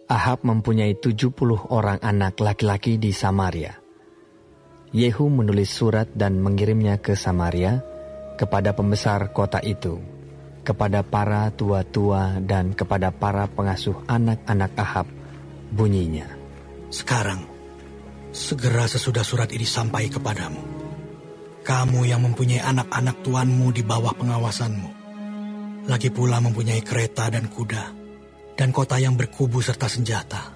Ahab mempunyai 70 orang anak laki-laki di Samaria. Yehu menulis surat dan mengirimnya ke Samaria, kepada pembesar kota itu, kepada para tua-tua dan kepada para pengasuh anak-anak Ahab. Bunyinya, sekarang, segera sesudah surat ini sampai kepadamu, kamu yang mempunyai anak-anak tuanmu di bawah pengawasanmu, lagi pula mempunyai kereta dan kuda, dan kota yang berkubu serta senjata,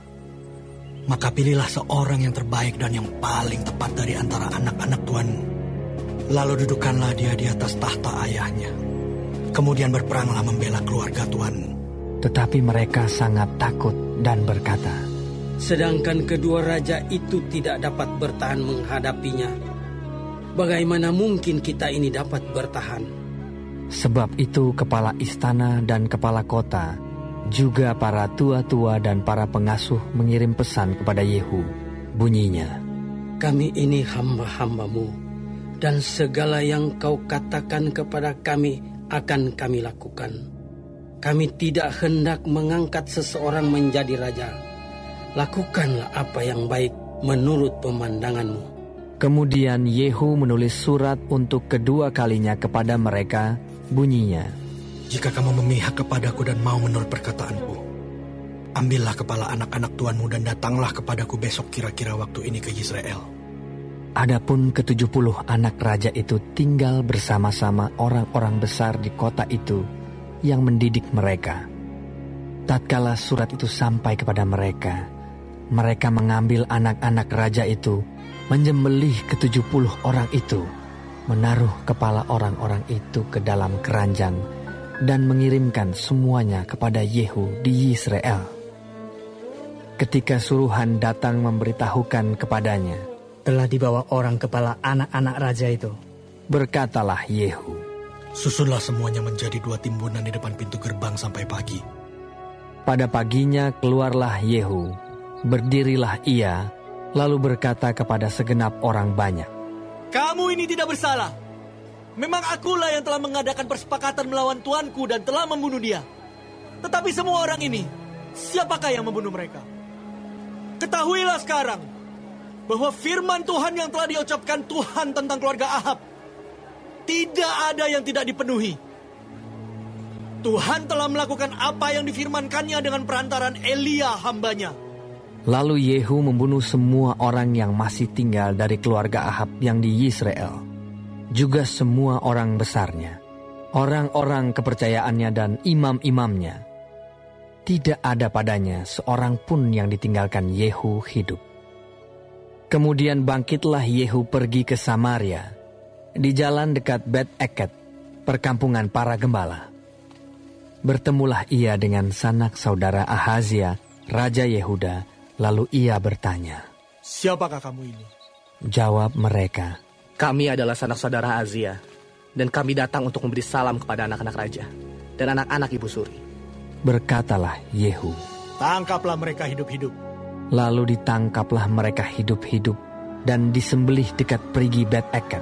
maka pilihlah seorang yang terbaik dan yang paling tepat dari antara anak-anak tuanmu. Lalu dudukkanlah dia di atas tahta ayahnya. Kemudian berperanglah membela keluarga tuanmu. Tetapi mereka sangat takut dan berkata, sedangkan kedua raja itu tidak dapat bertahan menghadapinya, bagaimana mungkin kita ini dapat bertahan? Sebab itu kepala istana dan kepala kota, juga para tua-tua dan para pengasuh mengirim pesan kepada Yehu. Bunyinya, kami ini hamba-hambamu, dan segala yang kau katakan kepada kami akan kami lakukan. Kami tidak hendak mengangkat seseorang menjadi raja. Lakukanlah apa yang baik menurut pemandanganmu. Kemudian Yehu menulis surat untuk kedua kalinya kepada mereka. Bunyinya, jika kamu memihak kepadaku dan mau menurut perkataanku, ambillah kepala anak-anak tuanmu dan datanglah kepadaku besok kira-kira waktu ini ke Yisrael. Adapun ke-70 anak raja itu tinggal bersama-sama orang-orang besar di kota itu yang mendidik mereka. Tatkala surat itu sampai kepada mereka, mereka mengambil anak-anak raja itu, menyembelih ke-70 orang itu, menaruh kepala orang-orang itu ke dalam keranjang, dan mengirimkan semuanya kepada Yehu di Yisrael. Ketika suruhan datang memberitahukan kepadanya, telah dibawa orang kepala anak-anak raja itu, berkatalah Yehu, susunlah semuanya menjadi 2 timbunan di depan pintu gerbang sampai pagi. Pada paginya keluarlah Yehu, berdirilah ia, lalu berkata kepada segenap orang banyak, kamu ini tidak bersalah. Memang akulah yang telah mengadakan persepakatan melawan tuanku dan telah membunuh dia. Tetapi semua orang ini, siapakah yang membunuh mereka? Ketahuilah sekarang bahwa firman Tuhan yang telah diucapkan Tuhan tentang keluarga Ahab tidak ada yang tidak dipenuhi. Tuhan telah melakukan apa yang difirmankannya dengan perantaran Elia hambanya. Lalu Yehu membunuh semua orang yang masih tinggal dari keluarga Ahab yang di Yisrael, juga semua orang besarnya, orang-orang kepercayaannya dan imam-imamnya. Tidak ada padanya seorang pun yang ditinggalkan Yehu hidup. Kemudian bangkitlah Yehu pergi ke Samaria, di jalan dekat Bet-Eket, perkampungan para gembala. Bertemulah ia dengan sanak saudara Ahazia, Raja Yehuda. Lalu ia bertanya, siapakah kamu ini? Jawab mereka, kami adalah sanak saudara Ahazia, dan kami datang untuk memberi salam kepada anak-anak raja dan anak-anak ibu suri. Berkatalah Yehu, tangkaplah mereka hidup-hidup. Lalu ditangkaplah mereka hidup-hidup dan disembelih dekat perigi Bet-Eket,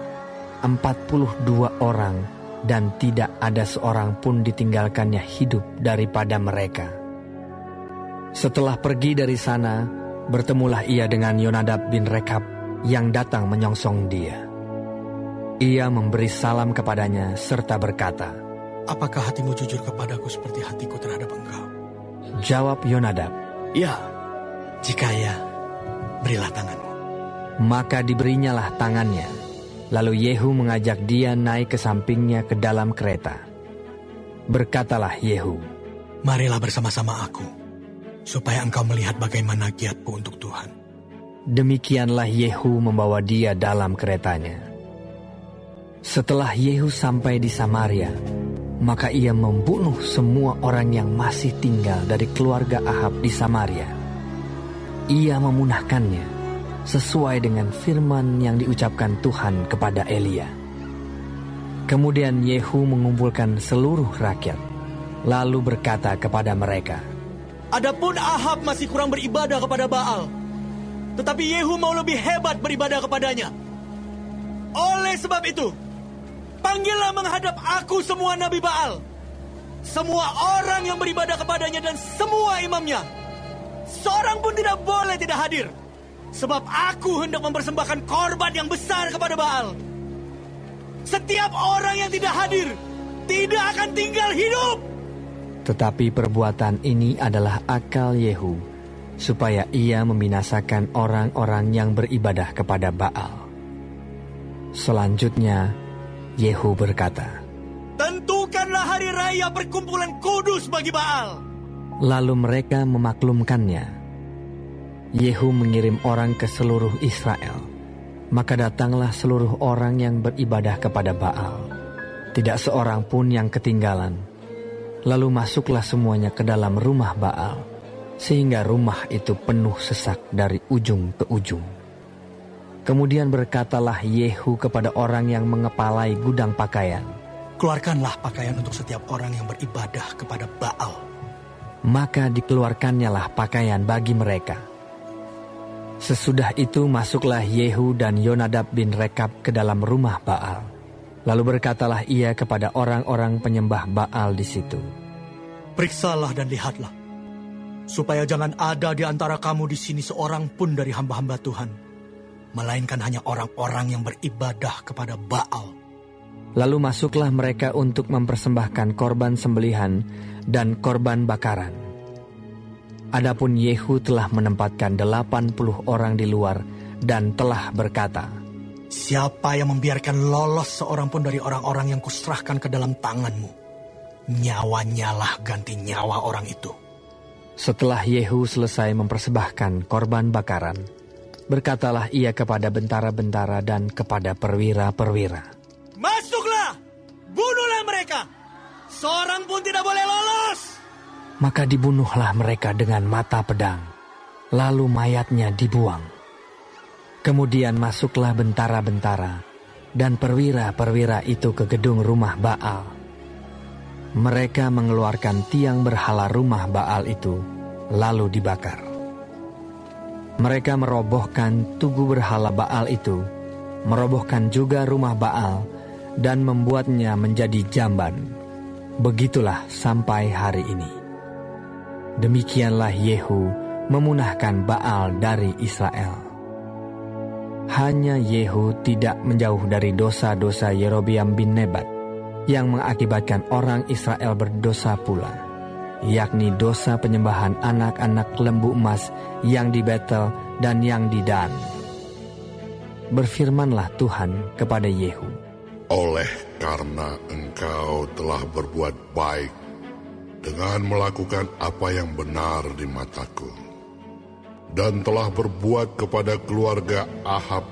42 orang, dan tidak ada seorang pun ditinggalkannya hidup daripada mereka. Setelah pergi dari sana, bertemulah ia dengan Yonadab bin Rekab yang datang menyongsong dia. Ia memberi salam kepadanya serta berkata, apakah hatimu jujur kepadaku seperti hatiku terhadap engkau? Jawab Yonadab, ya, jika ya, berilah tanganmu. Maka diberinyalah tangannya. Lalu Yehu mengajak dia naik ke sampingnya ke dalam kereta. Berkatalah Yehu, marilah bersama-sama aku, supaya engkau melihat bagaimana giatku untuk Tuhan. Demikianlah Yehu membawa dia dalam keretanya. Setelah Yehu sampai di Samaria, maka ia membunuh semua orang yang masih tinggal dari keluarga Ahab di Samaria. Ia memunahkannya sesuai dengan firman yang diucapkan Tuhan kepada Elia. Kemudian Yehu mengumpulkan seluruh rakyat, lalu berkata kepada mereka, adapun Ahab masih kurang beribadah kepada Baal, tetapi Yehu mau lebih hebat beribadah kepadanya. Oleh sebab itu, panggillah menghadap aku semua nabi Baal, semua orang yang beribadah kepadanya dan semua imamnya. seorang pun tidak boleh tidak hadir. Sebab aku hendak mempersembahkan korban yang besar kepada Baal. Setiap orang yang tidak hadir tidak akan tinggal hidup. Tetapi perbuatan ini adalah akal Yehu, supaya ia membinasakan orang-orang yang beribadah kepada Baal. Selanjutnya, Yehu berkata, tentukanlah hari raya perkumpulan kudus bagi Baal. Lalu mereka memaklumkannya. Yehu mengirim orang ke seluruh Israel. Maka datanglah seluruh orang yang beribadah kepada Baal. Tidak seorang pun yang ketinggalan. Lalu masuklah semuanya ke dalam rumah Baal, sehingga rumah itu penuh sesak dari ujung ke ujung. Kemudian berkatalah Yehu kepada orang yang mengepalai gudang pakaian, keluarkanlah pakaian untuk setiap orang yang beribadah kepada Baal. Maka dikeluarkannyalah pakaian bagi mereka. Sesudah itu masuklah Yehu dan Yonadab bin Rekab ke dalam rumah Baal. Lalu berkatalah ia kepada orang-orang penyembah Baal di situ, periksalah dan lihatlah, supaya jangan ada di antara kamu di sini seorang pun dari hamba-hamba Tuhan, melainkan hanya orang-orang yang beribadah kepada Baal. Lalu masuklah mereka untuk mempersembahkan korban sembelihan dan korban bakaran. Adapun Yehu telah menempatkan 80 orang di luar dan telah berkata, siapa yang membiarkan lolos seorang pun dari orang-orang yang kuserahkan ke dalam tanganmu, nyawanyalah ganti nyawa orang itu. Setelah Yehu selesai mempersembahkan korban bakaran, berkatalah ia kepada bentara-bentara dan kepada perwira-perwira, masuklah, bunuhlah mereka, seorang pun tidak boleh lolos. Maka dibunuhlah mereka dengan mata pedang, lalu mayatnya dibuang. Kemudian masuklah bentara-bentara dan perwira-perwira itu ke gedung rumah Baal. Mereka mengeluarkan tiang berhala rumah Baal itu, lalu dibakar. Mereka merobohkan tugu berhala Baal itu, merobohkan juga rumah Baal, dan membuatnya menjadi jamban. Begitulah sampai hari ini. Demikianlah Yehu memunahkan Baal dari Israel. Hanya Yehu tidak menjauh dari dosa-dosa Yerobeam bin Nebat, yang mengakibatkan orang Israel berdosa pula, yakni dosa penyembahan anak-anak lembu emas yang di Betel dan yang di Dan. Berfirmanlah Tuhan kepada Yehu, oleh karena engkau telah berbuat baik dengan melakukan apa yang benar di mataku, dan telah berbuat kepada keluarga Ahab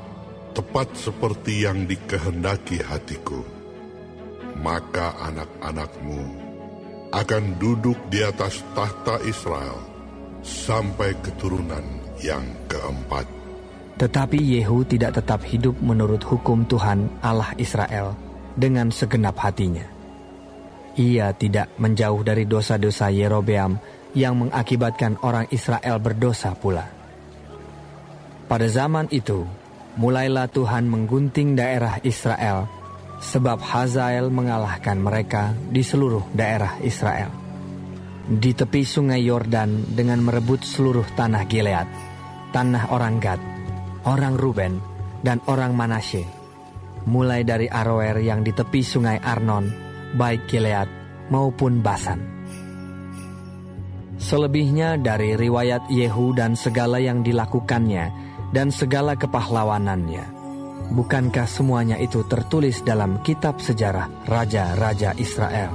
tepat seperti yang dikehendaki hatiku, maka anak-anakmu akan duduk di atas tahta Israel sampai keturunan yang keempat. Tetapi Yehu tidak tetap hidup menurut hukum Tuhan Allah Israel dengan segenap hatinya. Ia tidak menjauh dari dosa-dosa Yerobeam yang mengakibatkan orang Israel berdosa pula. Pada zaman itu, mulailah Tuhan menggunting daerah Israel, sebab Hazael mengalahkan mereka di seluruh daerah Israel. Di tepi sungai Yordan dengan merebut seluruh tanah Gilead, tanah orang Gad, orang Ruben, dan orang Manasye, mulai dari Aroer yang di tepi sungai Arnon, baik Gilead maupun Basan. Selebihnya dari riwayat Yehu dan segala yang dilakukannya dan segala kepahlawanannya, bukankah semuanya itu tertulis dalam kitab sejarah raja-raja Israel?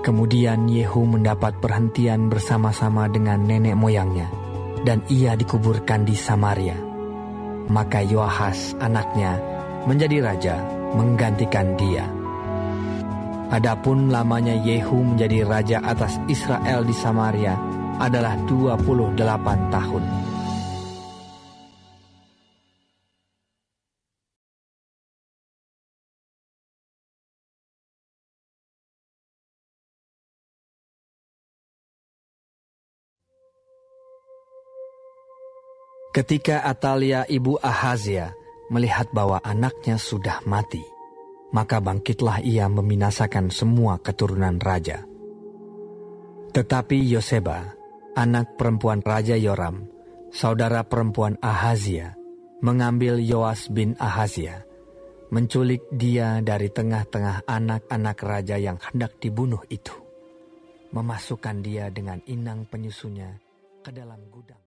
Kemudian Yehu mendapat perhentian bersama-sama dengan nenek moyangnya, dan ia dikuburkan di Samaria. Maka Yoahas anaknya menjadi raja menggantikan dia. Adapun lamanya Yehu menjadi raja atas Israel di Samaria adalah 28 tahun. Ketika Atalia ibu Ahazia melihat bahwa anaknya sudah mati, maka bangkitlah ia membinasakan semua keturunan raja. Tetapi Yoseba, anak perempuan Raja Yoram, saudara perempuan Ahazia, mengambil Yoas bin Ahazia, menculik dia dari tengah-tengah anak-anak raja yang hendak dibunuh itu, memasukkan dia dengan inang penyusunya ke dalam gudang.